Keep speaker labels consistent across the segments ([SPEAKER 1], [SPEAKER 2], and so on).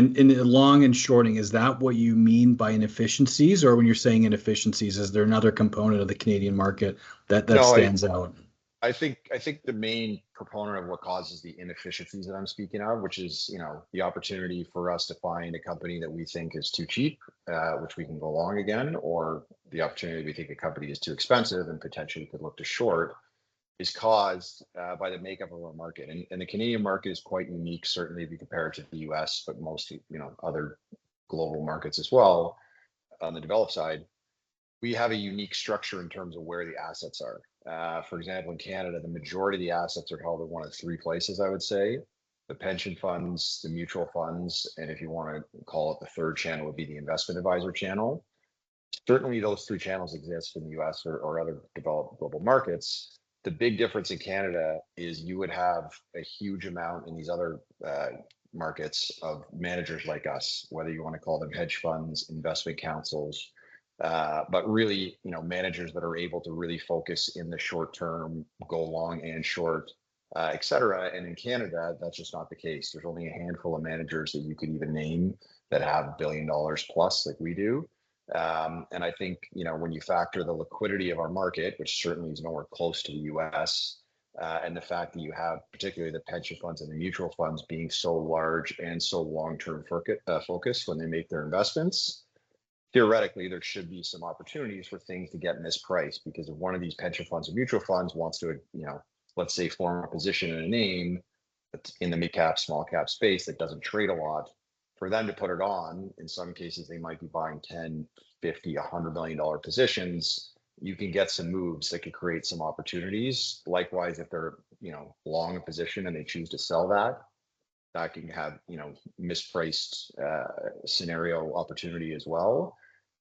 [SPEAKER 1] And in the long and shorting, is that what you mean by inefficiencies? Or when you're saying inefficiencies, is there another component of the Canadian market that
[SPEAKER 2] No,
[SPEAKER 1] stands out?
[SPEAKER 2] I think the main proponent of what causes the inefficiencies that I'm speaking of, which is, the opportunity for us to find a company that we think is too cheap, which we can go long again, or the opportunity we think a company is too expensive and potentially could look to short, is caused by the makeup of our market. And the Canadian market is quite unique, certainly if you compare it to the US, but most, other global markets as well on the developed side. We have a unique structure in terms of where the assets are. For example, in Canada, the majority of the assets are held in one of three places, I would say. The pension funds, the mutual funds, and if you want to call it the third channel, would be the investment advisor channel. Certainly those three channels exist in the US or other developed global markets. The big difference in Canada is you would have a huge amount in these other markets of managers like us, whether you want to call them hedge funds, investment councils, but really, managers that are able to really focus in the short term, go long and short, et cetera. And in Canada, that's just not the case. There's only a handful of managers that you could even name that have $1 billion plus like we do. And I think, when you factor the liquidity of our market, which certainly is nowhere close to the US, and the fact that you have particularly the pension funds and the mutual funds being so large and so long-term focused when they make their investments, theoretically, there should be some opportunities for things to get mispriced, because if one of these pension funds or mutual funds wants to, let's say form a position in a name that's in the mid cap, small cap space that doesn't trade a lot, for them to put it on, in some cases, they might be buying 10, 50, $100 million positions. You can get some moves that could create some opportunities. Likewise, if they're, long a position and they choose to sell that can have, mispriced scenario opportunity as well.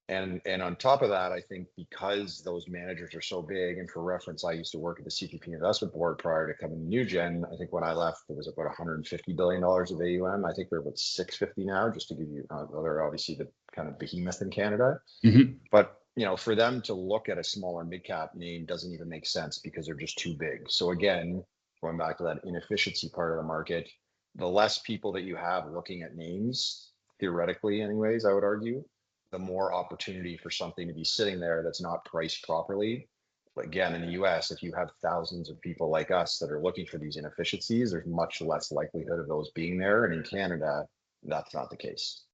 [SPEAKER 2] And on top of that, I think because those managers are so big, and for reference, I used to work at the CPP investment board prior to coming to NewGen. I think when I left, there was about $150 billion of AUM. I think we're about 650 now, just to give you, they're obviously the kind of behemoth in Canada.
[SPEAKER 1] Mm-hmm.
[SPEAKER 2] But, for them to look at a smaller mid-cap name doesn't even make sense because they're just too big. So again, going back to that inefficiency part of the market, the less people that you have looking at names, theoretically anyways, I would argue, the more opportunity for something to be sitting there that's not priced properly. But again, in the US, if you have thousands of people like us that are looking for these inefficiencies, there's much less likelihood of those being there. And in Canada, that's not the case.